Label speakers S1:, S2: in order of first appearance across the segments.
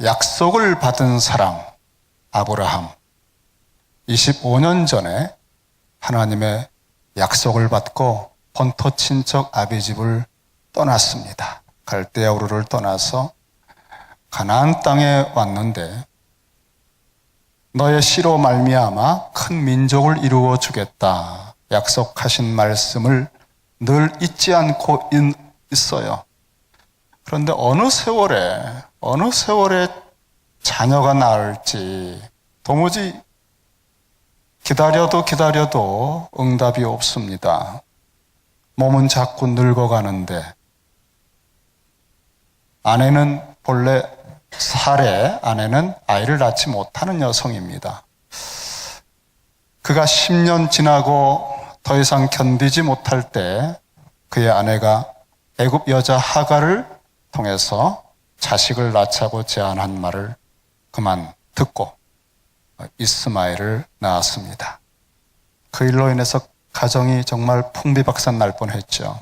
S1: 약속을 받은 사람 아브라함, 25년 전에 하나님의 약속을 받고 본토 친척 아비집을 떠났습니다. 갈대아 우르를 떠나서 가나안 땅에 왔는데 너의 씨로 말미암아 큰 민족을 이루어 주겠다 약속하신 말씀을 늘 잊지 않고 있어요. 그런데 어느 세월에 자녀가 나올지 도무지 기다려도 응답이 없습니다. 몸은 자꾸 늙어가는데 본래 사례 아내는 아이를 낳지 못하는 여성입니다. 그가 10년 지나고 더 이상 견디지 못할 때 그의 아내가 애굽 여자 하갈을 통해서 자식을 낳자고 제안한 말을 그만 듣고 이스마엘을 낳았습니다. 그 일로 인해서 가정이 정말 풍비박산 날 뻔했죠.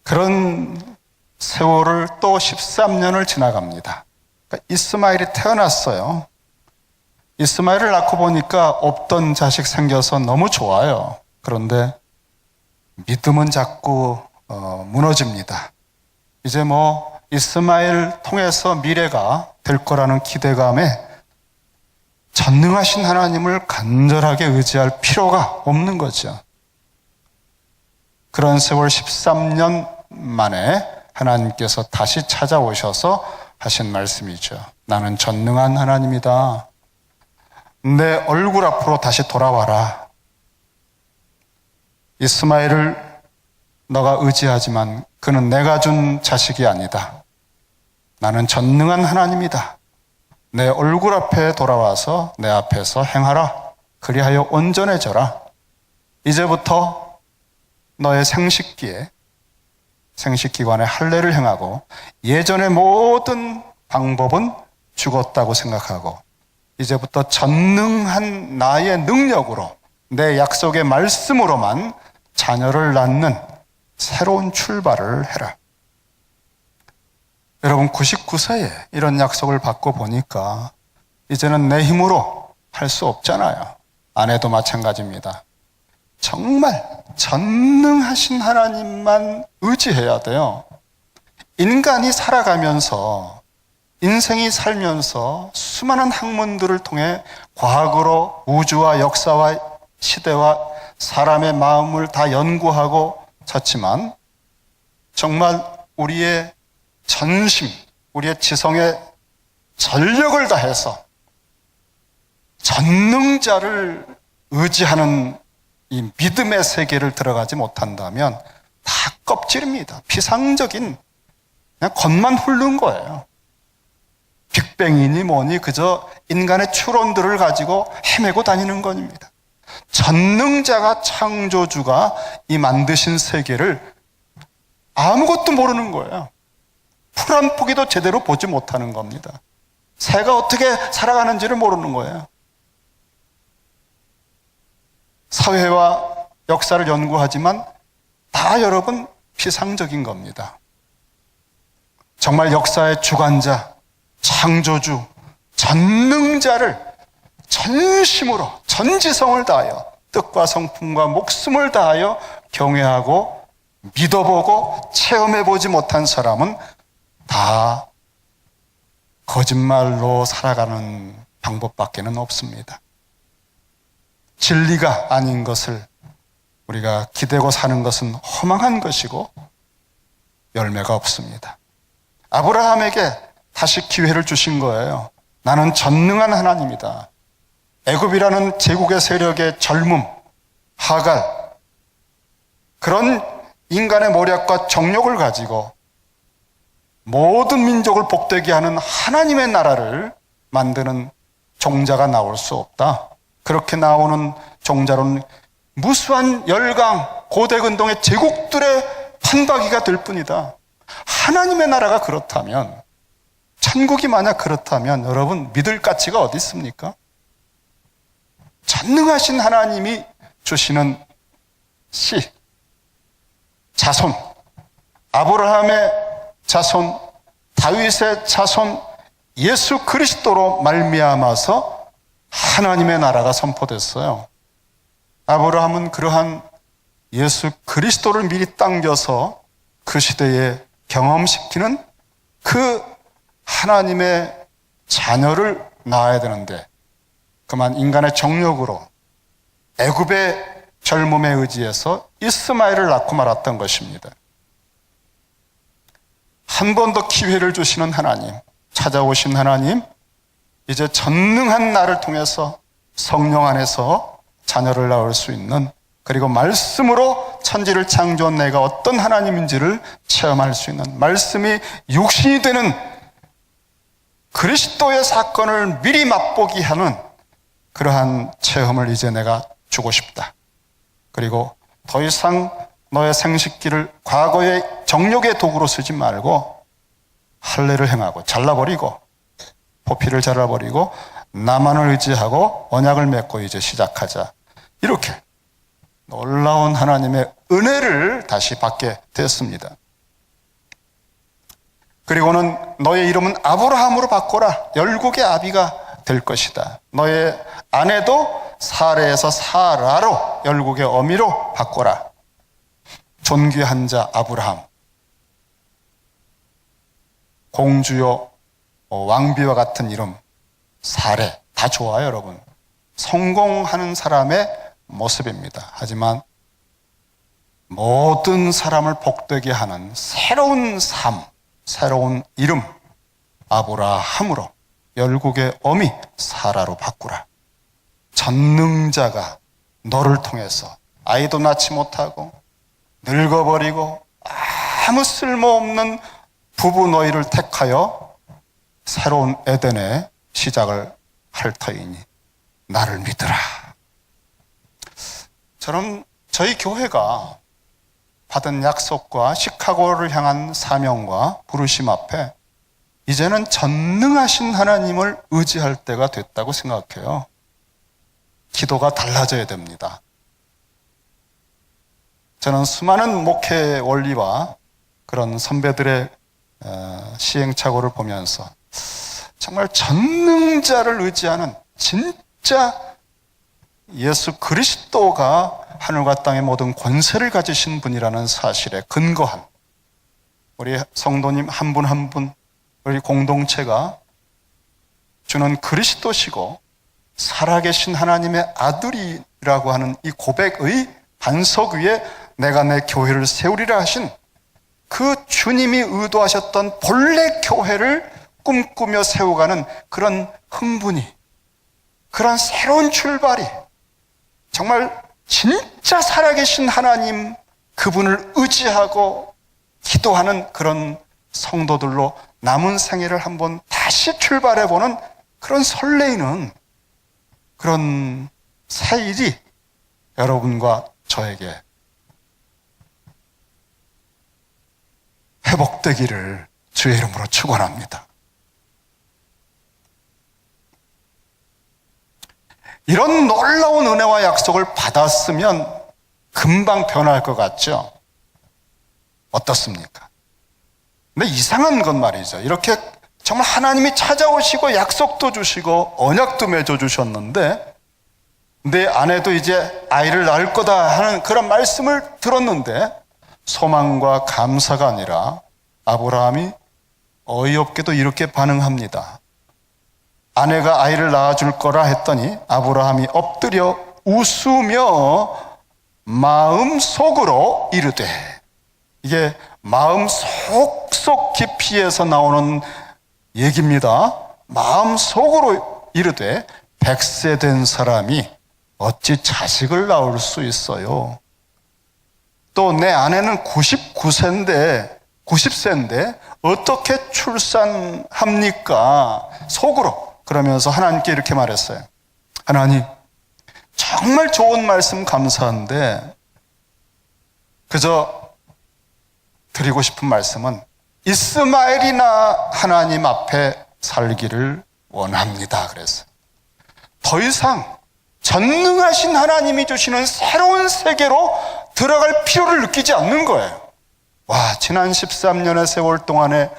S1: 그런 세월을 또 13년을 지나갑니다. 그러니까 이스마엘이 태어났어요. 이스마엘을 낳고 보니까 없던 자식 생겨서 너무 좋아요. 그런데 믿음은 자꾸 무너집니다. 이제 이스마엘 통해서 미래가 될 거라는 기대감에 전능하신 하나님을 간절하게 의지할 필요가 없는 거죠. 그런 세월 13년 만에 하나님께서 다시 찾아오셔서 하신 말씀이죠. 나는 전능한 하나님이다. 내 얼굴 앞으로 다시 돌아와라. 이스마엘을 너가 의지하지만 그는 내가 준 자식이 아니다. 나는 전능한 하나님이다. 내 얼굴 앞에 돌아와서 내 앞에서 행하라. 그리하여 온전해져라. 이제부터 너의 생식기관에 할례를 행하고 예전의 모든 방법은 죽었다고 생각하고 이제부터 전능한 나의 능력으로 내 약속의 말씀으로만 자녀를 낳는 새로운 출발을 해라. 여러분 99세에 이런 약속을 받고 보니까 이제는 내 힘으로 할 수 없잖아요. 아내도 마찬가지입니다. 정말 전능하신 하나님만 의지해야 돼요. 인간이 살아가면서 인생이 살면서 수많은 학문들을 통해 과거로 우주와 역사와 시대와 사람의 마음을 다 연구하고 찾지만 정말 우리의 전심, 우리의 지성의 전력을 다해서 전능자를 의지하는 이 믿음의 세계를 들어가지 못한다면 다 껍질입니다. 피상적인 그냥 겉만 훑는 거예요. 빅뱅이니 뭐니 그저 인간의 추론들을 가지고 헤매고 다니는 겁니다. 전능자가 창조주가 이 만드신 세계를 아무것도 모르는 거예요. 풀 한 포기도 제대로 보지 못하는 겁니다. 새가 어떻게 살아가는지를 모르는 거예요. 사회와 역사를 연구하지만 다 여러분 피상적인 겁니다. 정말 역사의 주관자, 창조주, 전능자를 전심으로 전지성을 다하여 뜻과 성품과 목숨을 다하여 경외하고 믿어보고 체험해보지 못한 사람은 다 거짓말로 살아가는 방법밖에는 없습니다. 진리가 아닌 것을 우리가 기대고 사는 것은 허망한 것이고 열매가 없습니다. 아브라함에게 다시 기회를 주신 거예요. 나는 전능한 하나님이다. 애굽이라는 제국의 세력의 젊음, 하갈, 그런 인간의 모략과 정욕을 가지고 모든 민족을 복되게 하는 하나님의 나라를 만드는 종자가 나올 수 없다. 그렇게 나오는 종자로는 무수한 열강, 고대근동의 제국들의 판박이가 될 뿐이다. 하나님의 나라가 그렇다면, 천국이 만약 그렇다면 여러분 믿을 가치가 어디 있습니까? 전능하신 하나님이 주시는 씨, 자손, 아브라함의 자손 다윗의 자손 예수 그리스도로 말미암아서 하나님의 나라가 선포됐어요. 아브라함은 그러한 예수 그리스도를 미리 당겨서 그 시대에 경험시키는 그 하나님의 자녀를 낳아야 되는데 그만 인간의 정욕으로 애굽의 젊음에 의지해서 이스마엘을 낳고 말았던 것입니다. 한 번 더 기회를 주시는 하나님, 찾아오신 하나님, 이제 전능한 나를 통해서 성령 안에서 자녀를 낳을 수 있는, 그리고 말씀으로 천지를 창조한 내가 어떤 하나님인지를 체험할 수 있는, 말씀이 육신이 되는 그리스도의 사건을 미리 맛보게 하는 그러한 체험을 이제 내가 주고 싶다. 그리고 더 이상 너의 생식기를 과거의 정욕의 도구로 쓰지 말고 할례를 행하고 잘라버리고 포피를 잘라버리고 나만을 의지하고 언약을 맺고 이제 시작하자. 이렇게 놀라운 하나님의 은혜를 다시 받게 됐습니다. 그리고는 너의 이름은 아브라함으로 바꿔라. 열국의 아비가 될 것이다. 너의 아내도 사레에서 사라로, 열국의 어미로 바꿔라. 존귀한 자 아브라함, 공주요 왕비와 같은 이름 사레, 다 좋아요 여러분. 성공하는 사람의 모습입니다. 하지만 모든 사람을 복되게 하는 새로운 삶, 새로운 이름 아브라함으로, 열국의 어미 사라로 바꾸라. 전능자가 너를 통해서 아이도 낳지 못하고 늙어버리고 아무 쓸모없는 부부 너희를 택하여 새로운 에덴의 시작을 할 터이니 나를 믿으라. 저희 교회가 받은 약속과 시카고를 향한 사명과 부르심 앞에 이제는 전능하신 하나님을 의지할 때가 됐다고 생각해요. 기도가 달라져야 됩니다. 저는 수많은 목회 원리와 그런 선배들의 시행착오를 보면서 정말 전능자를 의지하는, 진짜 예수 그리스도가 하늘과 땅의 모든 권세를 가지신 분이라는 사실에 근거한 우리 성도님 한 분 한 분, 우리 공동체가 주는 그리스도시고 살아계신 하나님의 아들이라고 하는 이 고백의 반석 위에 내가 내 교회를 세우리라 하신 그 주님이 의도하셨던 본래 교회를 꿈꾸며 세워가는 그런 흥분이, 그런 새로운 출발이, 정말 진짜 살아계신 하나님 그분을 의지하고 기도하는 그런 성도들로 남은 생애를 한번 다시 출발해보는 그런 설레이는 그런 새 일이 여러분과 저에게 회복되기를 주의 이름으로 축원합니다. 이런 놀라운 은혜와 약속을 받았으면 금방 변할 것 같죠? 어떻습니까? 근데 이상한 건 말이죠. 이렇게 정말 하나님이 찾아오시고 약속도 주시고 언약도 맺어주셨는데 내 아내도 이제 아이를 낳을 거다 하는 그런 말씀을 들었는데 소망과 감사가 아니라 아브라함이 어이없게도 이렇게 반응합니다. 아내가 아이를 낳아줄 거라 했더니 아브라함이 엎드려 웃으며 마음속으로 이르되, 이게 마음 속속 깊이에서 나오는 얘기입니다. 마음속으로 이르되 100세 된 사람이 어찌 자식을 낳을 수 있어요? 또 내 아내는 90세인데 어떻게 출산합니까? 속으로. 그러면서 하나님께 이렇게 말했어요. 하나님, 정말 좋은 말씀 감사한데 그저 드리고 싶은 말씀은 이스마엘이나 하나님 앞에 살기를 원합니다. 그래서 더 이상 전능하신 하나님이 주시는 새로운 세계로 들어갈 필요를 느끼지 않는 거예요. 와, 지난 13년의 세월 동안에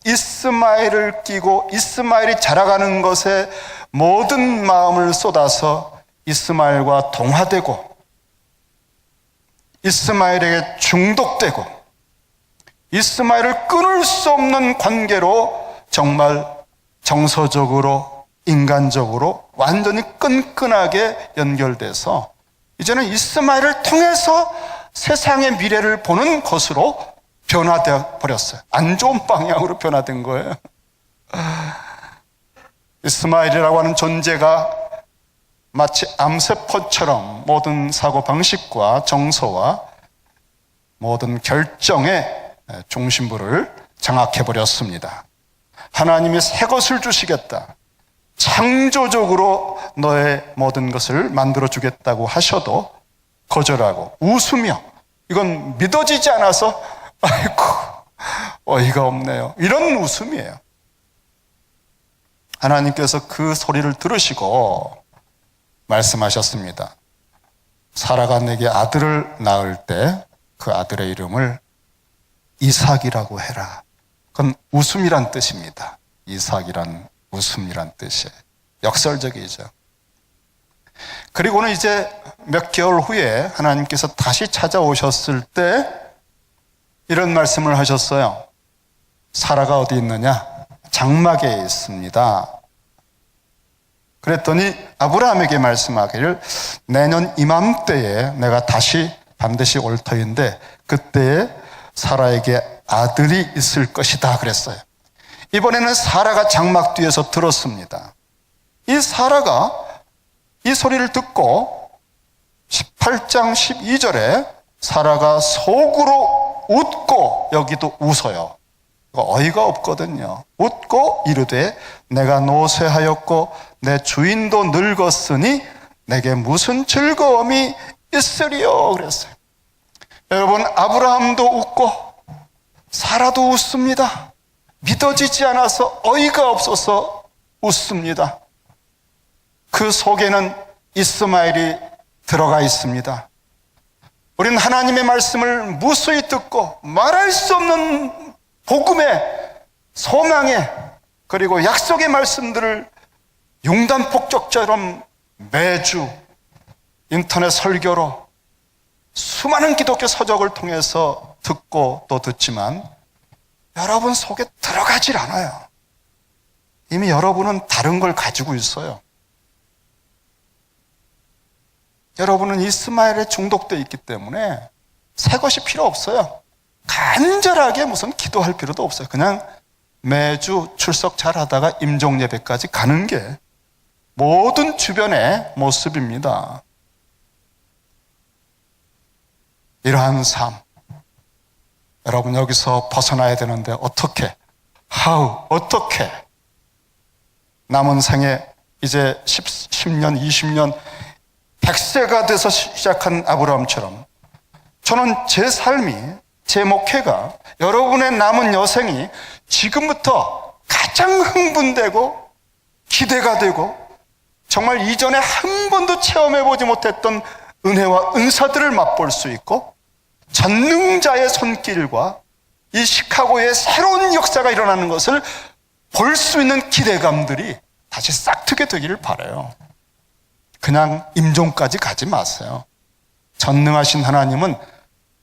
S1: 이스마엘을 끼고 이스마엘이 자라가는 것에 모든 마음을 쏟아서 이스마엘과 동화되고 이스마엘에게 중독되고 이스마엘을 끊을 수 없는 관계로 정말 정서적으로 인간적으로 완전히 끈끈하게 연결돼서 이제는 이스마엘을 통해서 세상의 미래를 보는 것으로 변화되어 버렸어요. 안 좋은 방향으로 변화된 거예요. 이스마엘이라고 하는 존재가 마치 암세포처럼 모든 사고방식과 정서와 모든 결정의 중심부를 장악해버렸습니다. 하나님이 새 것을 주시겠다, 창조적으로 너의 모든 것을 만들어주겠다고 하셔도 거절하고 웃으며, 이건 믿어지지 않아서 아이고 어이가 없네요, 이런 웃음이에요. 하나님께서 그 소리를 들으시고 말씀하셨습니다. 사라가 내게 아들을 낳을 때 그 아들의 이름을 이삭이라고 해라. 그건 웃음이란 뜻입니다. 이삭이란 웃음이란 뜻이에요. 역설적이죠. 그리고는 이제 몇 개월 후에 하나님께서 다시 찾아오셨을 때 이런 말씀을 하셨어요. 사라가 어디 있느냐? 장막에 있습니다. 그랬더니 아브라함에게 말씀하기를 내년 이맘때에 내가 다시 반드시 올 터인데 그때에 사라에게 아들이 있을 것이다 그랬어요. 이번에는 사라가 장막 뒤에서 들었습니다. 이 사라가 이 소리를 듣고 18장 12절에 사라가 속으로 웃고, 여기도 웃어요. 어이가 없거든요. 웃고 이르되 내가 노쇠하였고 내 주인도 늙었으니 내게 무슨 즐거움이 있으리요 그랬어요. 여러분, 아브라함도 웃고 사라도 웃습니다. 믿어지지 않아서 어이가 없어서 웃습니다. 그 속에는 이스마엘이 들어가 있습니다. 우리는 하나님의 말씀을 무수히 듣고 말할 수 없는 복음의 소망의 그리고 약속의 말씀들을 융단폭격처럼 매주 인터넷 설교로 수많은 기독교 서적을 통해서 듣고 또 듣지만 여러분 속에 들어가질 않아요. 이미 여러분은 다른 걸 가지고 있어요. 여러분은 이스마엘에 중독되어 있기 때문에 새 것이 필요 없어요. 간절하게 무슨 기도할 필요도 없어요. 그냥 매주 출석 잘하다가 임종 예배까지 가는 게 모든 주변의 모습입니다. 이러한 삶, 여러분 여기서 벗어나야 되는데 어떻게? 어떻게? 남은 생에 이제 10년, 20년 100세가 돼서 시작한 아브라함처럼 저는 제 삶이, 제 목회가, 여러분의 남은 여생이 지금부터 가장 흥분되고 기대가 되고 정말 이전에 한 번도 체험해보지 못했던 은혜와 은사들을 맛볼 수 있고 전능자의 손길과 이 시카고의 새로운 역사가 일어나는 것을 볼 수 있는 기대감들이 다시 싹트게 되기를 바라요. 그냥 임종까지 가지 마세요. 전능하신 하나님은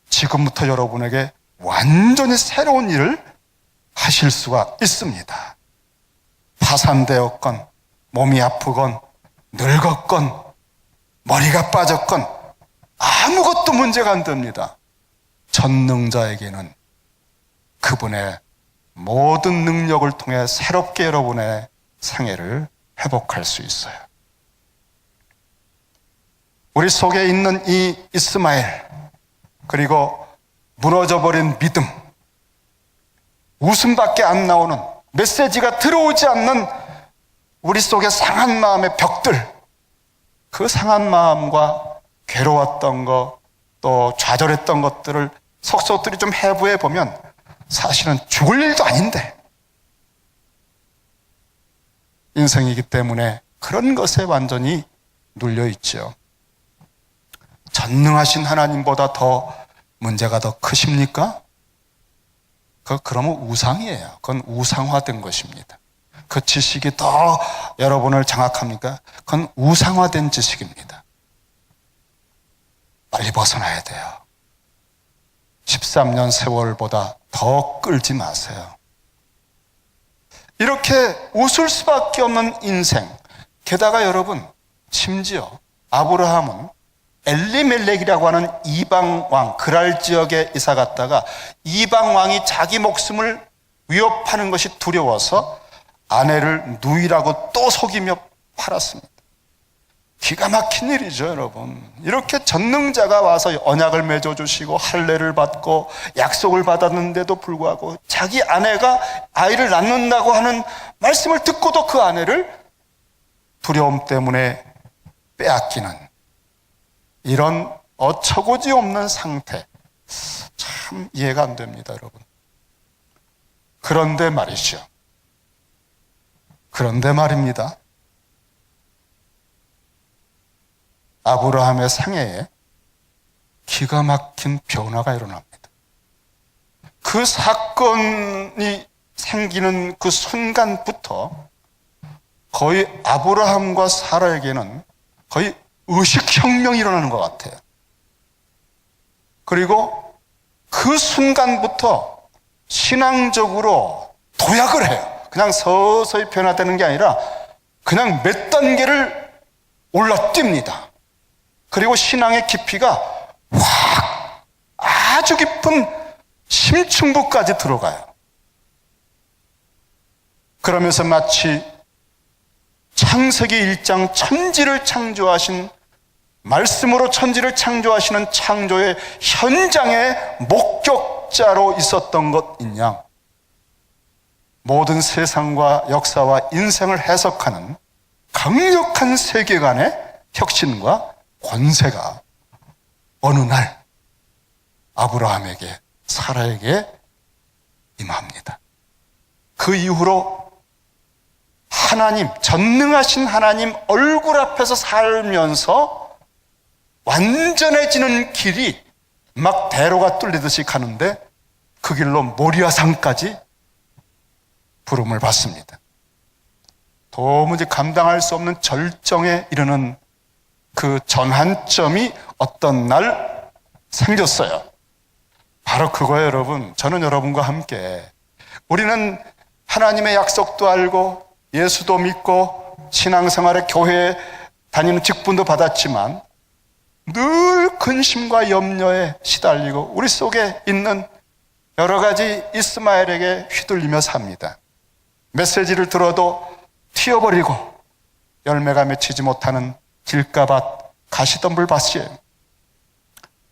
S1: 지금부터 여러분에게 완전히 새로운 일을 하실 수가 있습니다. 파산되었건 몸이 아프건 늙었건 머리가 빠졌건 아무것도 문제가 안 됩니다. 전능자에게는 그분의 모든 능력을 통해 새롭게 여러분의 생애를 회복할 수 있어요. 우리 속에 있는 이 이스마엘, 그리고 무너져버린 믿음, 웃음밖에 안 나오는, 메시지가 들어오지 않는 우리 속의 상한 마음의 벽들, 그 상한 마음과 괴로웠던 것, 또 좌절했던 것들을 속속들이 좀 해부해 보면 사실은 죽을 일도 아닌데 인생이기 때문에 그런 것에 완전히 눌려 있죠. 전능하신 하나님보다 더 문제가 더 크십니까? 그러면 우상이에요. 그건 우상화된 것입니다. 그 지식이 더 여러분을 장악합니까? 그건 우상화된 지식입니다. 빨리 벗어나야 돼요. 13년 세월보다 더 끌지 마세요. 이렇게 웃을 수밖에 없는 인생. 게다가 여러분, 심지어 아브라함은 엘리멜렉이라고 하는 이방왕, 그랄 지역에 이사 갔다가 이방왕이 자기 목숨을 위협하는 것이 두려워서 아내를 누이라고 또 속이며 팔았습니다. 기가 막힌 일이죠, 여러분. 이렇게 전능자가 와서 언약을 맺어주시고 할례를 받고 약속을 받았는데도 불구하고 자기 아내가 아이를 낳는다고 하는 말씀을 듣고도 그 아내를 두려움 때문에 빼앗기는 이런 어처구니 없는 상태, 참 이해가 안 됩니다, 여러분. 그런데 말이죠. 그런데 말입니다. 아브라함의 생애에 기가 막힌 변화가 일어납니다. 그 사건이 생기는 그 순간부터 거의 아브라함과 사라에게는 거의 의식혁명이 일어나는 것 같아요. 그리고 그 순간부터 신앙적으로 도약을 해요. 그냥 서서히 변화되는 게 아니라 그냥 몇 단계를 올라뜁니다. 그리고 신앙의 깊이가 확 아주 깊은 심층부까지 들어가요. 그러면서 마치 창세기 1장 천지를 창조하신 말씀으로 천지를 창조하시는 창조의 현장의 목격자로 있었던 것인 양 모든 세상과 역사와 인생을 해석하는 강력한 세계관의 혁신과 권세가 어느 날 아브라함에게 사라에게 임합니다. 그 이후로 하나님, 전능하신 하나님 얼굴 앞에서 살면서 완전해지는 길이 막 대로가 뚫리듯이 가는데 그 길로 모리아산까지 부름을 받습니다. 도무지 감당할 수 없는 절정에 이르는 그 전환점이 어떤 날 생겼어요. 바로 그거예요, 여러분. 저는 여러분과 함께 우리는 하나님의 약속도 알고 예수도 믿고 신앙생활에 교회에 다니는 직분도 받았지만 늘 근심과 염려에 시달리고 우리 속에 있는 여러 가지 이스마엘에게 휘둘리며 삽니다. 메시지를 들어도 튀어버리고 열매가 맺히지 못하는 길가밭, 가시덤불 밭이에요.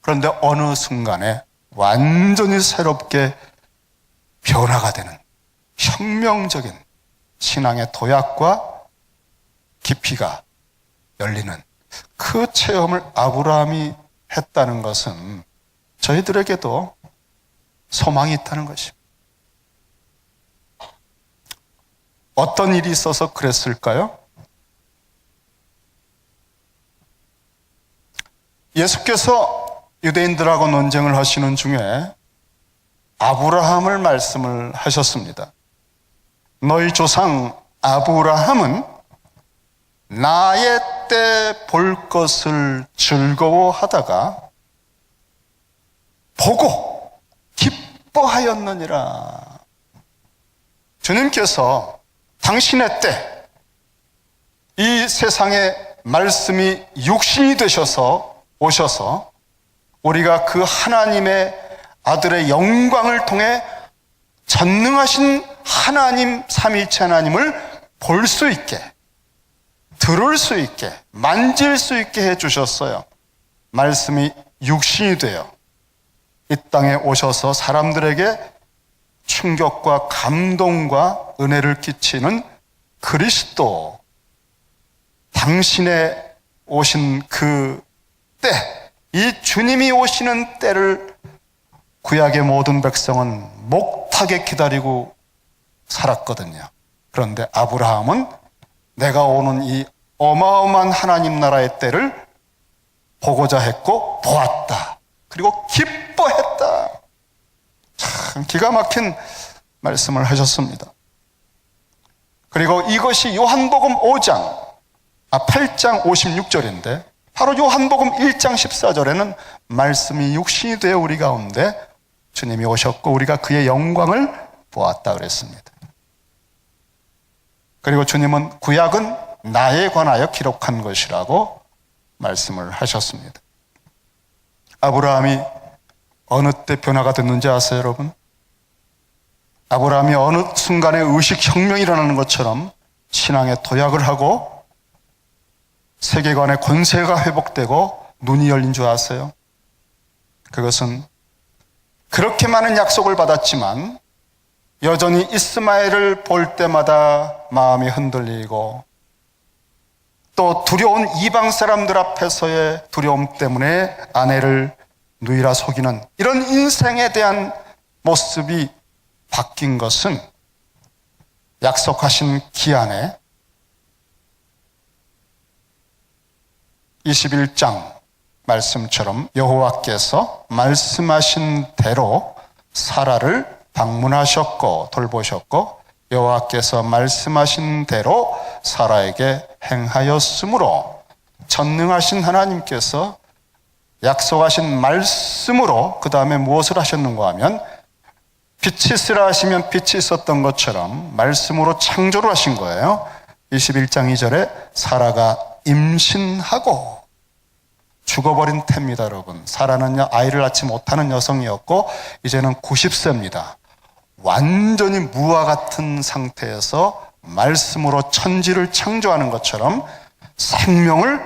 S1: 그런데 어느 순간에 완전히 새롭게 변화가 되는 혁명적인 신앙의 도약과 깊이가 열리는 그 체험을 아브라함이 했다는 것은 저희들에게도 소망이 있다는 것입니다. 어떤 일이 있어서 그랬을까요? 예수께서 유대인들하고 논쟁을 하시는 중에 아브라함을 말씀을 하셨습니다. 너희 조상 아브라함은 나의 때 볼 것을 즐거워하다가 보고 기뻐하였느니라. 주님께서 당신의 때 이 세상에 말씀이 육신이 되셔서 오셔서 우리가 그 하나님의 아들의 영광을 통해 전능하신 하나님, 삼위일체 하나님을 볼 수 있게, 들을 수 있게, 만질 수 있게 해주셨어요. 말씀이 육신이 되어 이 땅에 오셔서 사람들에게 충격과 감동과 은혜를 끼치는 그리스도, 당신의 오신 그 때, 이 주님이 오시는 때를 구약의 모든 백성은 목타게 기다리고 살았거든요. 그런데 아브라함은 내가 오는 이 어마어마한 하나님 나라의 때를 보고자 했고 보았다. 그리고 기뻐했다. 참 참 기가 막힌 말씀을 하셨습니다. 그리고 이것이 요한복음 8장 56절인데 바로 요한복음 1장 14절에는 말씀이 육신이 되어 우리 가운데 주님이 오셨고 우리가 그의 영광을 보았다 그랬습니다. 그리고 주님은 구약은 나에 관하여 기록한 것이라고 말씀을 하셨습니다. 아브라함이 어느 때 변화가 됐는지 아세요, 여러분? 아브라함이 어느 순간에 의식혁명이 일어나는 것처럼 신앙에 도약을 하고 세계관의 권세가 회복되고 눈이 열린 줄 아세요? 그것은 그렇게 많은 약속을 받았지만 여전히 이스마엘을 볼 때마다 마음이 흔들리고 또 두려운 이방 사람들 앞에서의 두려움 때문에 아내를 누이라 속이는 이런 인생에 대한 모습이 바뀐 것은 약속하신 기한에 21장 말씀처럼 여호와께서 말씀하신 대로 사라를 방문하셨고 돌보셨고 여호와께서 말씀하신 대로 사라에게 행하였으므로 전능하신 하나님께서 약속하신 말씀으로 그 다음에 무엇을 하셨는가 하면 빛이 있으라 하시면 빛이 있었던 것처럼 말씀으로 창조를 하신 거예요. 21장 2절에 사라가 임신하고 죽어버린 태입니다, 여러분. 사라는요, 아이를 낳지 못하는 여성이었고 이제는 90세입니다. 완전히 무와 같은 상태에서 말씀으로 천지를 창조하는 것처럼 생명을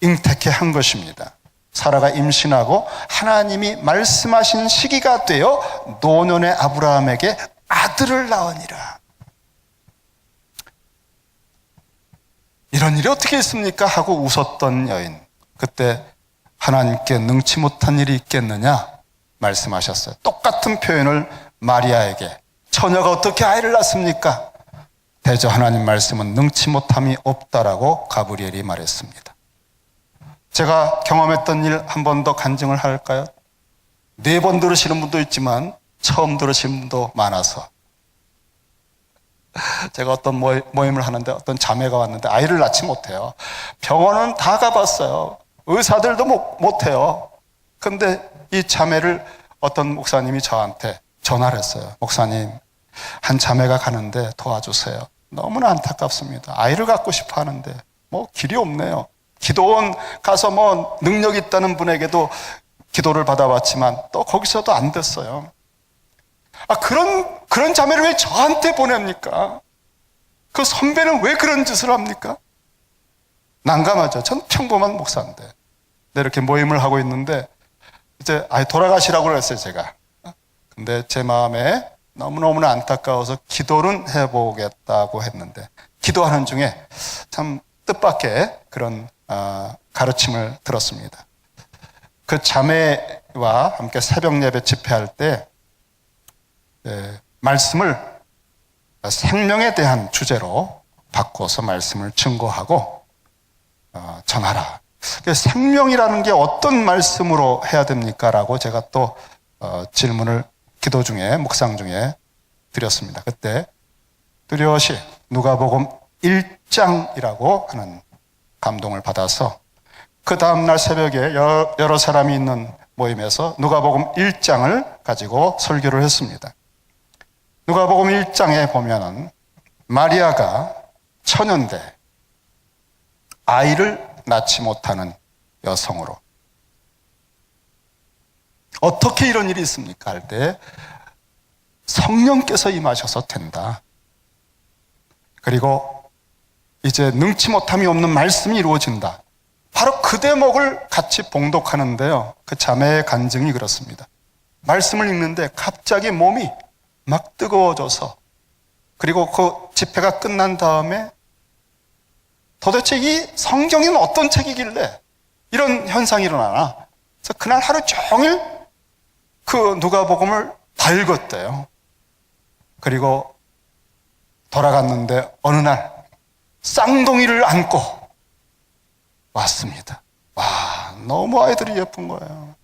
S1: 잉태케 한 것입니다. 사라가 임신하고 하나님이 말씀하신 시기가 되어 노년의 아브라함에게 아들을 낳으니라. 이런 일이 어떻게 있습니까? 하고 웃었던 여인. 그때 하나님께 능치 못한 일이 있겠느냐 말씀하셨어요. 똑같은 표현을 마리아에게 처녀가 어떻게 아이를 낳습니까? 대저 하나님 말씀은 능치 못함이 없다라고 가브리엘이 말했습니다. 제가 경험했던 일 한 번 더 간증을 할까요? 4번 들으시는 분도 있지만 처음 들으시는 분도 많아서 제가 어떤 모임을 하는데 어떤 자매가 왔는데 아이를 낳지 못해요. 병원은 다 가봤어요. 의사들도 못해요. 근데 이 자매를 어떤 목사님이 저한테 전화를 했어요. 목사님, 한 자매가 가는데 도와주세요. 너무나 안타깝습니다. 아이를 갖고 싶어 하는데 길이 없네요. 기도원 가서 능력 있다는 분에게도 기도를 받아봤지만 또 거기서도 안 됐어요. 그런 자매를 왜 저한테 보냅니까? 그 선배는 왜 그런 짓을 합니까? 난감하죠. 전 평범한 목사인데. 이렇게 모임을 하고 있는데 이제 돌아가시라고 그랬어요, 제가. 근데 제 마음에 너무너무나 안타까워서 기도는 해보겠다고 했는데 기도하는 중에 참 뜻밖의 그런 가르침을 들었습니다. 그 자매와 함께 새벽 예배 집회할 때 말씀을 생명에 대한 주제로 바꿔서 말씀을 증거하고 전하라. 생명이라는 게 어떤 말씀으로 해야 됩니까? 라고 제가 또 질문을 기도 중에 묵상 중에 드렸습니다. 그때 뚜렷이 누가복음 1장이라고 하는 감동을 받아서 그 다음날 새벽에 여러 사람이 있는 모임에서 누가복음 1장을 가지고 설교를 했습니다. 누가복음 1장에 보면은 마리아가 처녀인데 아이를 낳지 못하는 여성으로 어떻게 이런 일이 있습니까? 할 때 성령께서 임하셔서 된다. 그리고 이제 능치 못함이 없는 말씀이 이루어진다. 바로 그 대목을 같이 봉독하는데요. 그 자매의 간증이 그렇습니다. 말씀을 읽는데 갑자기 몸이 막 뜨거워져서 그리고 그 집회가 끝난 다음에 도대체 이 성경은 어떤 책이길래 이런 현상이 일어나나? 그래서 그날 하루 종일 그 누가복음을 다 읽었대요. 그리고 돌아갔는데 어느 날 쌍둥이를 안고 왔습니다. 와, 너무 아이들이 예쁜 거예요.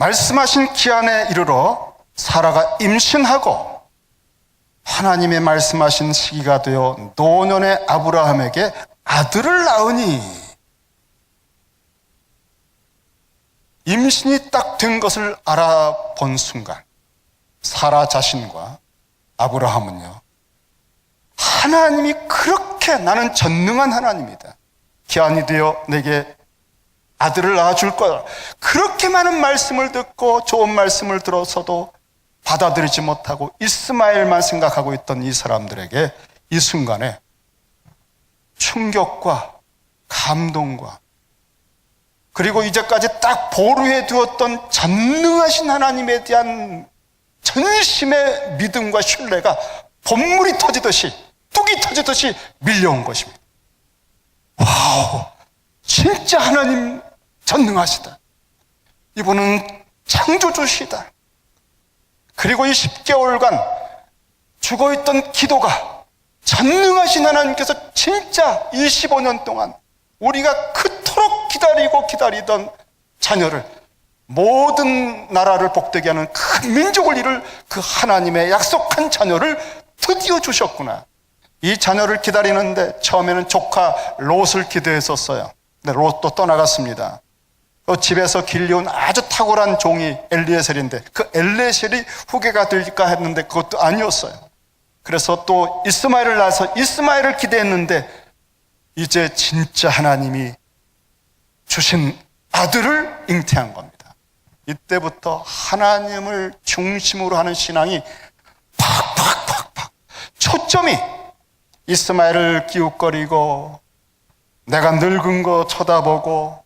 S1: 말씀하신 기한에 이르러 사라가 임신하고 하나님의 말씀하신 시기가 되어 노년의 아브라함에게 아들을 낳으니, 임신이 딱 된 것을 알아본 순간 사라 자신과 아브라함은요, 하나님이 그렇게 나는 전능한 하나님이다, 기한이 되어 내게 아들을 낳아줄 거야, 그렇게 많은 말씀을 듣고 좋은 말씀을 들어서도 받아들이지 못하고 이스마엘만 생각하고 있던 이 사람들에게 이 순간에 충격과 감동과, 그리고 이제까지 딱 보루해 두었던 전능하신 하나님에 대한 전심의 믿음과 신뢰가 본물이 터지듯이, 뚝이 터지듯이 밀려온 것입니다. 와우, 진짜 하나님 전능하시다, 이분은 창조주시다. 그리고 이 10개월간 죽어있던 기도가 전능하신 하나님께서 진짜 25년 동안 우리가 그토록 기다리던 자녀를, 모든 나라를 복되게 하는 큰 민족을 이룰 그 하나님의 약속한 자녀를 드디어 주셨구나. 이 자녀를 기다리는데 처음에는 조카 롯을 기대했었어요. 근데 롯도 떠나갔습니다. 그 집에서 길려온 아주 탁월한 종이 엘리에셀인데 그 엘리에셀이 후계가 될까 했는데 그것도 아니었어요. 그래서 또 이스마엘을 낳아서 이스마엘을 기대했는데 이제 진짜 하나님이 주신 아들을 잉태한 겁니다. 이때부터 하나님을 중심으로 하는 신앙이 팍팍팍팍, 초점이 이스마엘을 기웃거리고 내가 늙은 거 쳐다보고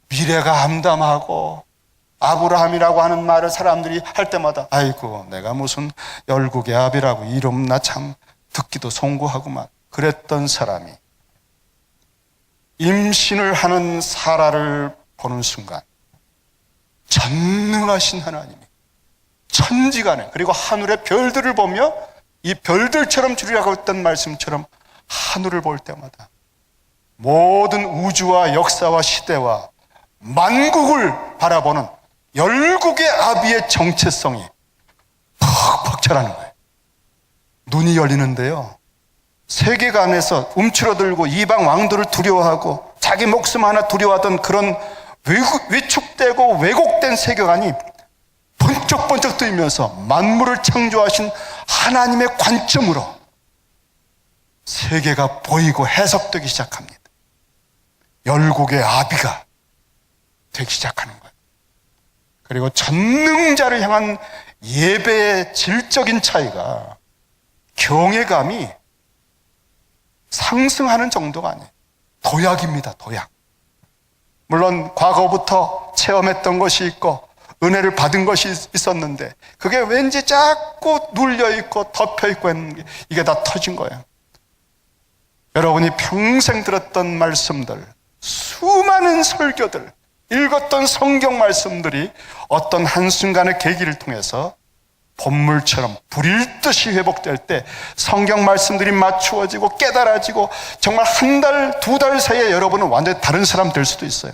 S1: 미래가 암담하고 아브라함이라고 하는 말을 사람들이 할 때마다 아이고 내가 무슨 열국의 아비라고 이름 나 참 듣기도 송구하구만, 그랬던 사람이 임신을 하는 사라를 보는 순간 전능하신 하나님이 천지간에, 그리고 하늘의 별들을 보며 이 별들처럼 주리라고 했던 말씀처럼 하늘을 볼 때마다 모든 우주와 역사와 시대와 만국을 바라보는 열국의 아비의 정체성이 퍽퍽 자라는 거예요. 눈이 열리는데요, 세계관에서 움츠러들고 이방 왕들을 두려워하고 자기 목숨 하나 두려워하던 그런 위축되고 왜곡된 세계관이 번쩍번쩍 뜨이면서 만물을 창조하신 하나님의 관점으로 세계가 보이고 해석되기 시작합니다. 열국의 아비가 되기 시작하는 거예요. 그리고 전능자를 향한 예배의 질적인 차이가, 경외감이 상승하는 정도가 아니에요. 도약입니다, 도약. 물론 과거부터 체험했던 것이 있고 은혜를 받은 것이 있었는데 그게 왠지 자꾸 눌려있고 덮여있고 했는 게 이게 다 터진 거예요. 여러분이 평생 들었던 말씀들, 수많은 설교들, 읽었던 성경 말씀들이 어떤 한순간의 계기를 통해서 본물처럼 불일 듯이 회복될 때 성경 말씀들이 맞추어지고 깨달아지고 정말 한 달, 두 달 사이에 여러분은 완전히 다른 사람 될 수도 있어요.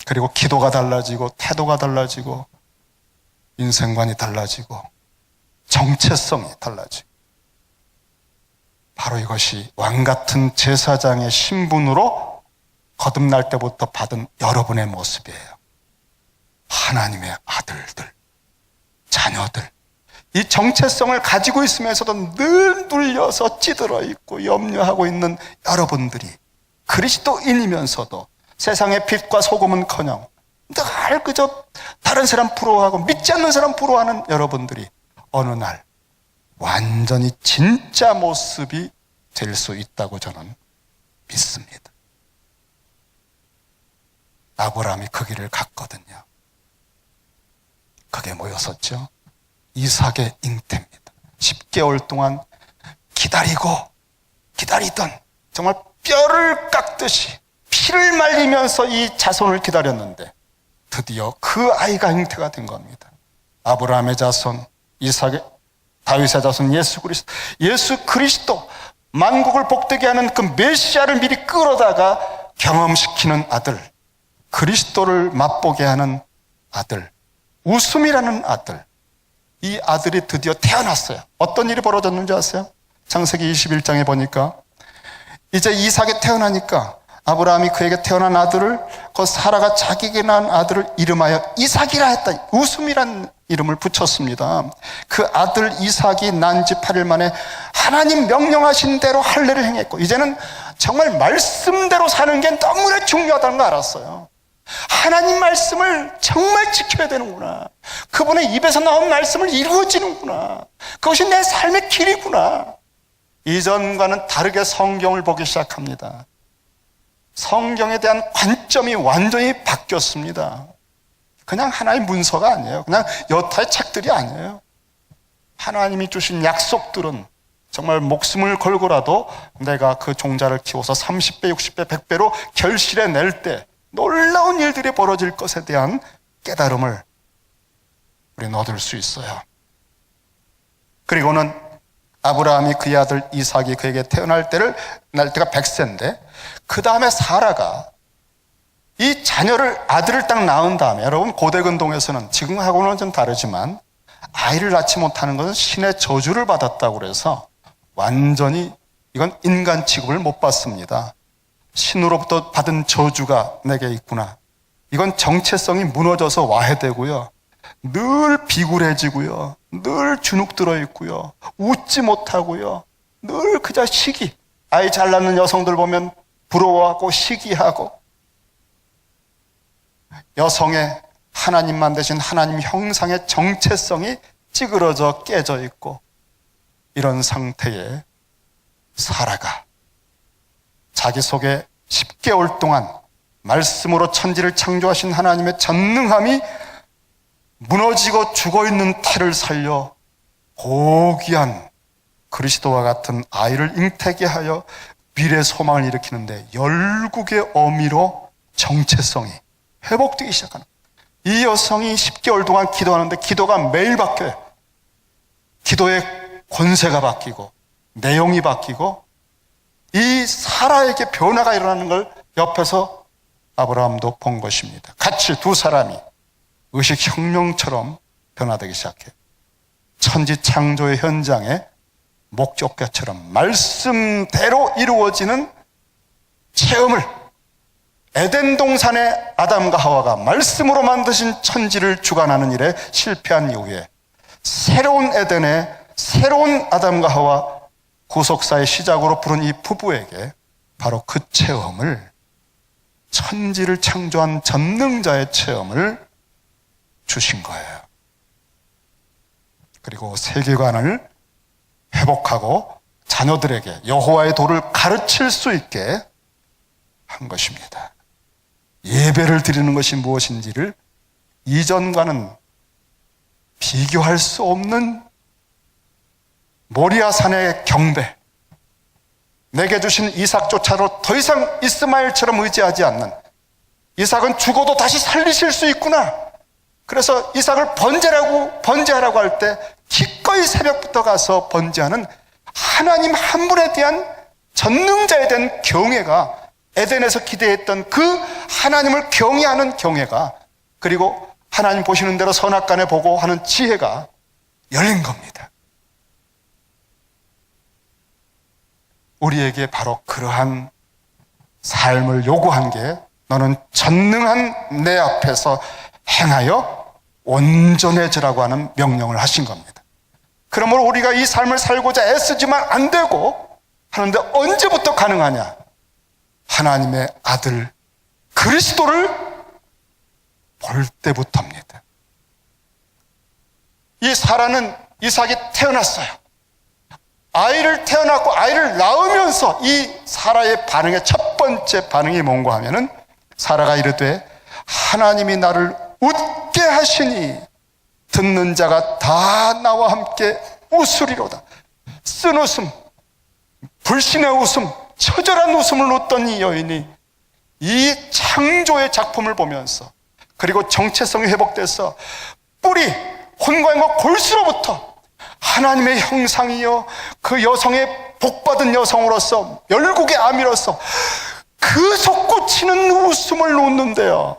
S1: 그리고 기도가 달라지고 태도가 달라지고 인생관이 달라지고 정체성이 달라지고, 바로 이것이 왕같은 제사장의 신분으로 거듭날 때부터 받은 여러분의 모습이에요. 하나님의 아들들, 자녀들, 이 정체성을 가지고 있으면서도 늘 눌려서 찌들어 있고 염려하고 있는 여러분들이, 그리스도인이면서도 세상의 빛과 소금은커녕 늘 그저 다른 사람 부러워하고 믿지 않는 사람 부러워하는 여러분들이 어느 날 완전히 진짜 모습이 될 수 있다고 저는 믿습니다. 아브라함이 그 길을 갔거든요. 그게 뭐였었죠? 이삭의 잉태입니다. 10개월 동안 기다리던, 정말 뼈를 깎듯이 피를 말리면서 이 자손을 기다렸는데 드디어 그 아이가 잉태가 된 겁니다. 아브라함의 자손, 이삭의, 다윗의 자손 예수 그리스도, 만국을 복되게 하는 그 메시아를 미리 끌어다가 경험시키는 아들, 그리스도를 맛보게 하는 아들, 웃음이라는 아들, 이 아들이 드디어 태어났어요. 어떤 일이 벌어졌는지 아세요? 창세기 21장에 보니까 이제 이삭이 태어나니까 아브라함이 그에게 태어난 아들을, 그 사라가 자기에게 낳은 아들을 이름하여 이삭이라 했다. 웃음이란 이름을 붙였습니다. 그 아들 이삭이 난 지 8일 만에 하나님 명령하신 대로 할례를 행했고, 이제는 정말 말씀대로 사는 게 너무나 중요하다는 걸 알았어요. 하나님 말씀을 정말 지켜야 되는구나. 그분의 입에서 나온 말씀을 이루어지는구나. 그것이 내 삶의 길이구나. 이전과는 다르게 성경을 보기 시작합니다. 성경에 대한 관점이 완전히 바뀌었습니다. 그냥 하나의 문서가 아니에요. 그냥 여타의 책들이 아니에요. 하나님이 주신 약속들은 정말 목숨을 걸고라도 내가 그 종자를 키워서 30배, 60배, 100배로 결실해 낼 때 놀라운 일들이 벌어질 것에 대한 깨달음을 우리는 얻을 수 있어요. 그리고는 아브라함이 그의 아들 이삭이 그에게 태어날 때가 100세인데, 그 다음에 사라가 이 자녀를, 아들을 딱 낳은 다음에, 여러분 고대 근동에서는 지금하고는 좀 다르지만 아이를 낳지 못하는 것은 신의 저주를 받았다고 그래서 완전히 이건 인간 취급을 못 받습니다. 신으로부터 받은 저주가 내게 있구나. 이건 정체성이 무너져서 와해되고요, 늘 비굴해지고요, 늘 주눅 들어있고요, 웃지 못하고요, 늘 그저 시기, 아이 잘 낳는 여성들 보면 부러워하고 시기하고, 여성의 하나님만 대신 하나님 형상의 정체성이 찌그러져 깨져 있고, 이런 상태에 사라가 자기 속에 10개월 동안 말씀으로 천지를 창조하신 하나님의 전능함이 무너지고 죽어있는 태를 살려 고귀한 그리스도와 같은 아이를 잉태케 하여 미래 소망을 일으키는데, 열국의 어미로 정체성이 회복되기 시작하는, 이 여성이 10개월 동안 기도하는데 기도가 매일 바뀌어요. 기도의 권세가 바뀌고 내용이 바뀌고, 이 사라에게 변화가 일어나는 걸 옆에서 아브라함도 본 것입니다. 같이 두 사람이 의식혁명처럼 변화되기 시작해요. 천지 창조의 현장에 목적과처럼 말씀대로 이루어지는 체험을, 에덴 동산의 아담과 하와가 말씀으로 만드신 천지를 주관하는 일에 실패한 이후에 새로운 에덴의 새로운 아담과 하와, 구속사의 시작으로 부른 이 부부에게 바로 그 체험을, 천지를 창조한 전능자의 체험을 주신 거예요. 그리고 세계관을 회복하고 자녀들에게 여호와의 도를 가르칠 수 있게 한 것입니다. 예배를 드리는 것이 무엇인지를 이전과는 비교할 수 없는 모리아산의 경배, 내게 주신 이삭조차로 더 이상 이스마엘처럼 의지하지 않는, 이삭은 죽어도 다시 살리실 수 있구나. 그래서 이삭을 번제하라고 할 때 기꺼이 새벽부터 가서 번제하는 하나님 한 분에 대한, 전능자에 대한 경외가, 에덴에서 기대했던 그 하나님을 경외하는 경외가, 그리고 하나님 보시는 대로 선악간에 보고 하는 지혜가 열린 겁니다. 우리에게 바로 그러한 삶을 요구한 게, 너는 전능한 내 앞에서 행하여 온전해지라고 하는 명령을 하신 겁니다. 그러므로 우리가 이 삶을 살고자 애쓰지만 안 되고 하는데 언제부터 가능하냐? 하나님의 아들 그리스도를 볼 때부터입니다. 이 사라는 이삭이 태어났어요. 아이를 태어났고 아이를 낳으면서 이 사라의 반응의 첫 번째 반응이 뭔가 하면은, 사라가 이르되 하나님이 나를 웃게 하시니 듣는 자가 다 나와 함께 웃으리로다. 쓴 웃음, 불신의 웃음, 처절한 웃음을 웃던 이 여인이 이 창조의 작품을 보면서, 그리고 정체성이 회복돼서 뿌리, 혼과인과 골수로부터 하나님의 형상이요, 그 여성의 복받은 여성으로서, 열국의 아미로서 그 솟구치는 웃음을 웃는데요,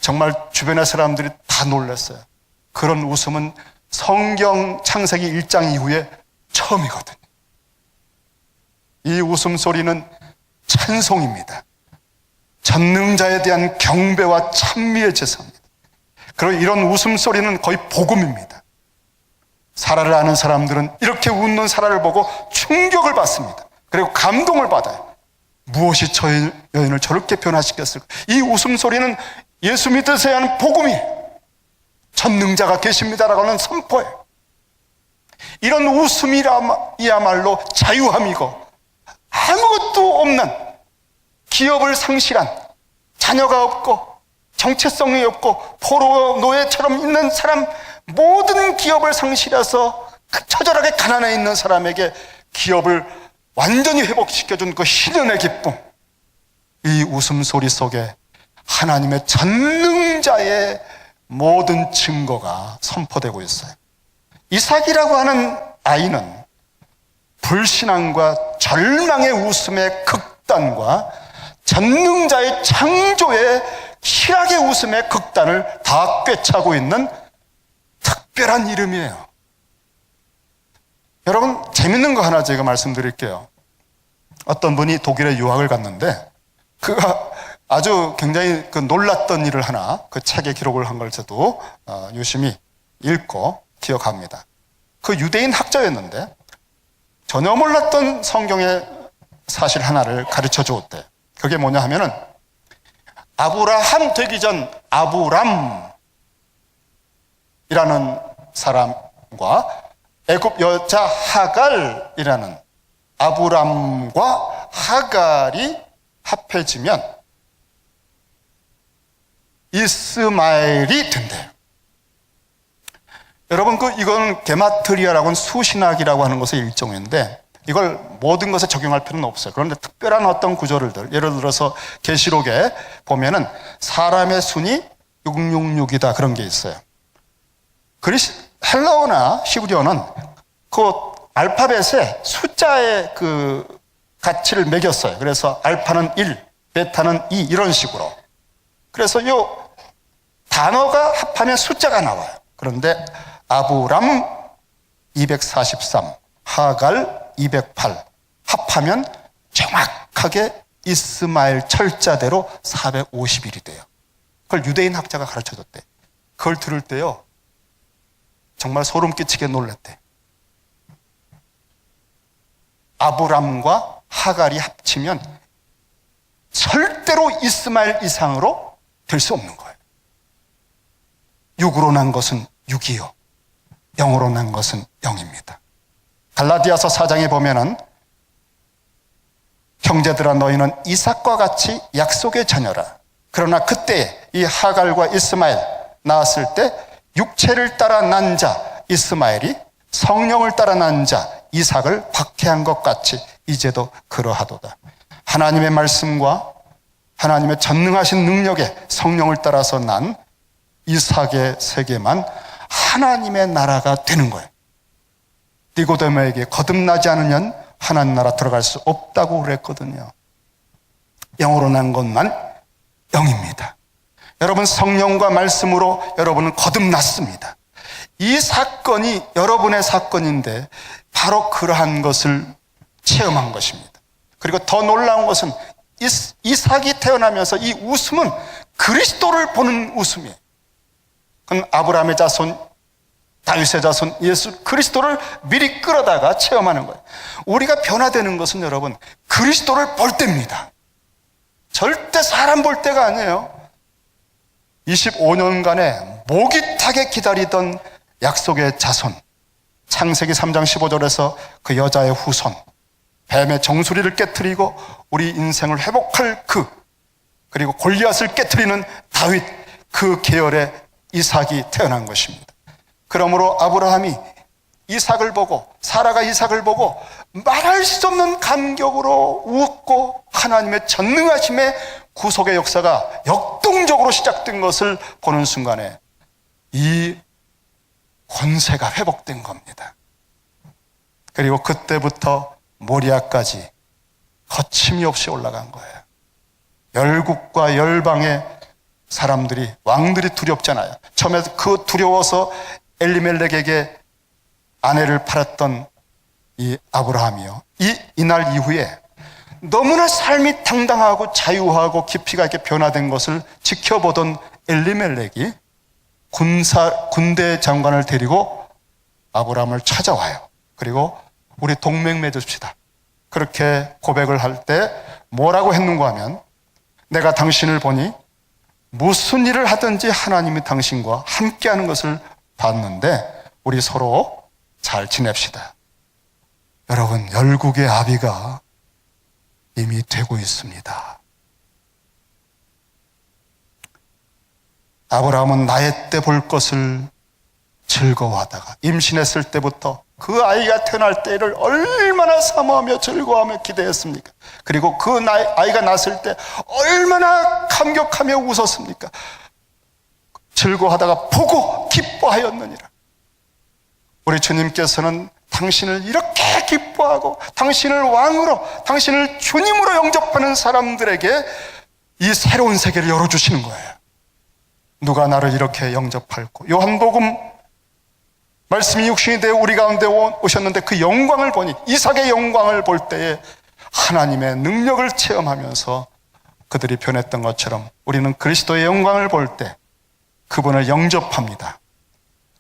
S1: 정말 주변의 사람들이 다 놀랐어요. 그런 웃음은 성경 창세기 1장 이후에 처음이거든요. 이 웃음소리는 찬송입니다. 전능자에 대한 경배와 찬미의 제사입니다. 그리고 이런 웃음소리는 거의 복음입니다. 사라를 아는 사람들은 이렇게 웃는 사라를 보고 충격을 받습니다. 그리고 감동을 받아요. 무엇이 저 여인을 저렇게 변화시켰을까? 이 웃음소리는 예수 믿으셔야 하는 복음이에요. 전능자가 계십니다라고 하는 선포예요. 이런 웃음이야말로 자유함이고 아무것도 없는 기업을 상실한, 자녀가 없고 정체성이 없고 포로 노예처럼 있는 사람, 모든 기업을 상실해서 처절하게 가난해 있는 사람에게 기업을 완전히 회복시켜준 그 희년의 기쁨, 이 웃음소리 속에 하나님의 전능자의 모든 증거가 선포되고 있어요. 이삭이라고 하는 아이는 불신앙과 절망의 웃음의 극단과 전능자의 창조의 희락의 웃음의 극단을 다 꿰차고 있는 특별한 이름이에요. 여러분, 재밌는 거 하나 제가 말씀드릴게요. 어떤 분이 독일에 유학을 갔는데 그가 아주 굉장히 놀랐던 일을 하나 그 책에 기록을 한 걸 저도 유심히 읽고 기억합니다. 그 유대인 학자였는데 전혀 몰랐던 성경의 사실 하나를 가르쳐 주었대요. 그게 뭐냐 하면은 아브라함 되기 전 아브람이라는 사람과 애굽 여자 하갈이라는 아브람과 하갈이 합해지면 이스마엘이 된대요. 여러분, 이건 게마트리아라고 하는 수신학이라고 하는 것의 일종인데 이걸 모든 것에 적용할 필요는 없어요. 그런데 특별한 어떤 구조를 예를 들어서 계시록에 보면은 사람의 순이 666이다 그런 게 있어요. 헬라어나 히브리어는 그 알파벳에 숫자의 그 가치를 매겼어요. 그래서 알파는 1, 베타는 2 이런 식으로. 그래서 이 단어가 합하면 숫자가 나와요. 그런데 아브람 243, 하갈 208 합하면 정확하게 이스마엘 철자대로 451이 돼요. 그걸 유대인 학자가 가르쳐줬대. 그걸 들을 때요 정말 소름 끼치게 놀랐대. 아브람과 하갈이 합치면 절대로 이스마엘 이상으로 될 수 없는 거예요. 6으로 난 것은 6이요 0으로 난 것은 0입니다. 갈라디아서 4장에 보면은 형제들아 너희는 이삭과 같이 약속의 자녀라. 그러나 그때 이 하갈과 이스마엘 낳았을 때 육체를 따라 난 자 이스마엘이 성령을 따라 난 자 이삭을 박해한 것 같이 이제도 그러하도다. 하나님의 말씀과 하나님의 전능하신 능력에 성령을 따라서 난 이삭의 세계만 하나님의 나라가 되는 거예요. 니고데모에게 거듭나지 않으면 하나님 나라 들어갈 수 없다고 그랬거든요. 영으로 난 것만 영입니다. 여러분, 성령과 말씀으로 여러분은 거듭났습니다. 이 사건이 여러분의 사건인데 바로 그러한 것을 체험한 것입니다. 그리고 더 놀라운 것은 이삭이 태어나면서 이 웃음은 그리스도를 보는 웃음이에요. 그건 아브라함의 자손, 다윗의 자손 예수 그리스도를 미리 끌어다가 체험하는 거예요. 우리가 변화되는 것은 여러분 그리스도를 볼 때입니다. 절대 사람 볼 때가 아니에요. 25년간의 모깃하게 기다리던 약속의 자손, 창세기 3장 15절에서 그 여자의 후손, 뱀의 정수리를 깨트리고 우리 인생을 회복할 그리고 골리앗을 깨트리는 다윗, 그 계열의 이삭이 태어난 것입니다. 그러므로 아브라함이 이삭을 보고 사라가 이삭을 보고 말할 수 없는 감격으로 웃고 하나님의 전능하심의 구속의 역사가 역동적으로 시작된 것을 보는 순간에 이 권세가 회복된 겁니다. 그리고 그때부터 모리아까지 거침이 없이 올라간 거예요. 열국과 열방의 사람들이, 왕들이 두렵잖아요. 처음에 그 두려워서 엘리멜렉에게 아내를 팔았던 이 아브라함이요, 이날 이후에 너무나 삶이 당당하고 자유하고 깊이가 있게 변화된 것을 지켜보던 엘리멜렉이 군대 장관을 데리고 아브라함을 찾아와요. 그리고 우리 동맹 맺읍시다. 그렇게 고백을 할 때 뭐라고 했는가 하면, 내가 당신을 보니 무슨 일을 하든지 하나님이 당신과 함께하는 것을 봤는데 우리 서로 잘 지냅시다. 여러분, 열국의 아비가 이미 되고 있습니다. 아브라함은 나이 때 볼 것을 즐거워하다가 임신했을 때부터 그 아이가 태어날 때를 얼마나 사모하며 즐거워하며 기대했습니까? 그리고 그 아이가 났을 때 얼마나 감격하며 웃었습니까? 즐거워하다가 보고 기뻐하였느니라. 우리 주님께서는 당신을 이렇게 기뻐하고 당신을 왕으로, 당신을 주님으로 영접하는 사람들에게 이 새로운 세계를 열어주시는 거예요. 누가 나를 이렇게 영접할꼬? 요한복음 말씀이 육신이 되어 우리 가운데 오셨는데 그 영광을 보니, 이삭의 영광을 볼 때에 하나님의 능력을 체험하면서 그들이 변했던 것처럼 우리는 그리스도의 영광을 볼 때 그분을 영접합니다.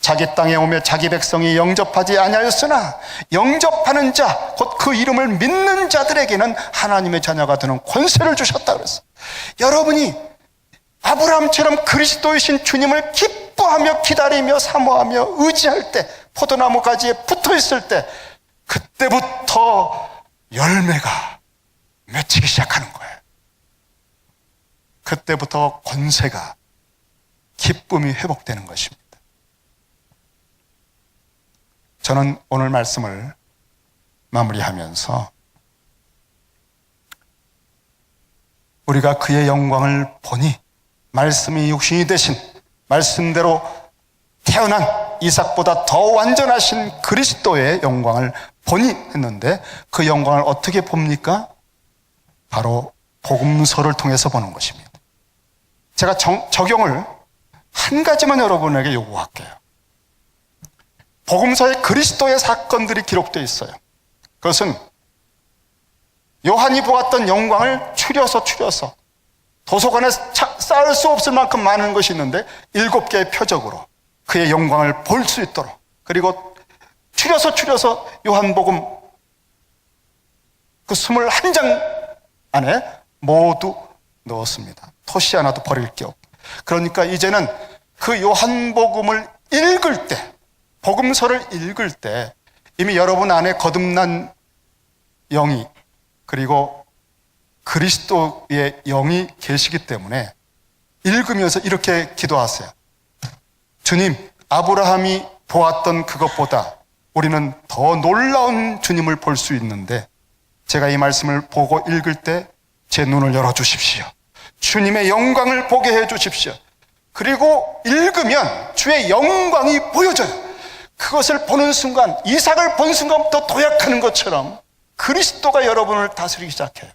S1: 자기 땅에 오며 자기 백성이 영접하지 아니하였으나 영접하는 자, 곧 그 이름을 믿는 자들에게는 하나님의 자녀가 되는 권세를 주셨다 그랬어요. 여러분이 아브라함처럼 그리스도이신 주님을 기뻐하며 기다리며 사모하며 의지할 때, 포도나무 가지에 붙어 있을 때, 그때부터 열매가 맺히기 시작하는 거예요. 그때부터 권세가, 기쁨이 회복되는 것입니다. 저는 오늘 말씀을 마무리하면서 우리가 그의 영광을 보니, 말씀이 육신이 되신, 말씀대로 태어난 이삭보다 더 완전하신 그리스도의 영광을 보니 했는데, 그 영광을 어떻게 봅니까? 바로 복음서를 통해서 보는 것입니다. 제가 적용을 한 가지만 여러분에게 요구할게요. 복음서에 그리스도의 사건들이 기록되어 있어요. 그것은 요한이 보았던 영광을 추려서 도서관에 쌓을 수 없을 만큼 많은 것이 있는데 7개의 표적으로 그의 영광을 볼 수 있도록, 그리고 추려서 요한복음 그 21장 안에 모두 넣었습니다. 토시 하나도 버릴 게 없고. 그러니까 이제는 그 요한복음을 읽을 때, 복음서를 읽을 때 이미 여러분 안에 거듭난 영이, 그리고 그리스도의 영이 계시기 때문에 읽으면서 이렇게 기도하세요. 주님, 아브라함이 보았던 그것보다 우리는 더 놀라운 주님을 볼 수 있는데, 제가 이 말씀을 보고 읽을 때 제 눈을 열어주십시오. 주님의 영광을 보게 해주십시오. 그리고 읽으면 주의 영광이 보여져요. 그것을 보는 순간, 이삭을 본 순간부터 도약하는 것처럼 그리스도가 여러분을 다스리기 시작해요.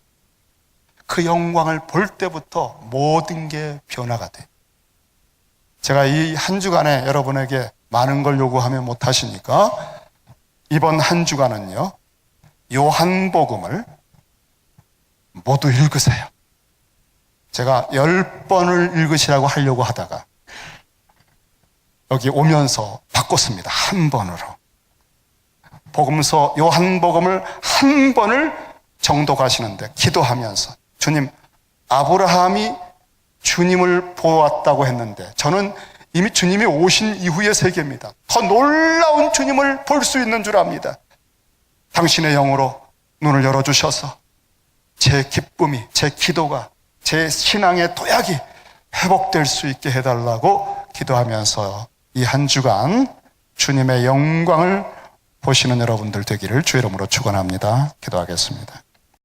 S1: 그 영광을 볼 때부터 모든 게 변화가 돼요. 제가 이 한 주간에 여러분에게 많은 걸 요구하면 못하시니까 이번 한 주간은요, 요한복음을 모두 읽으세요. 제가 10번을 읽으시라고 하려고 하다가 여기 오면서 바꿨습니다. 한 번으로. 복음서 요한복음을 한 번을 정독하시는데 기도하면서, 주님, 아브라함이 주님을 보았다고 했는데 저는 이미 주님이 오신 이후의 세계입니다. 더 놀라운 주님을 볼 수 있는 줄 압니다. 당신의 영으로 눈을 열어주셔서 제 기쁨이, 제 기도가, 제 신앙의 도약이 회복될 수 있게 해달라고 기도하면서 이 한 주간 주님의 영광을 보시는 여러분들 되기를 주의 이름으로 축원합니다. 기도하겠습니다.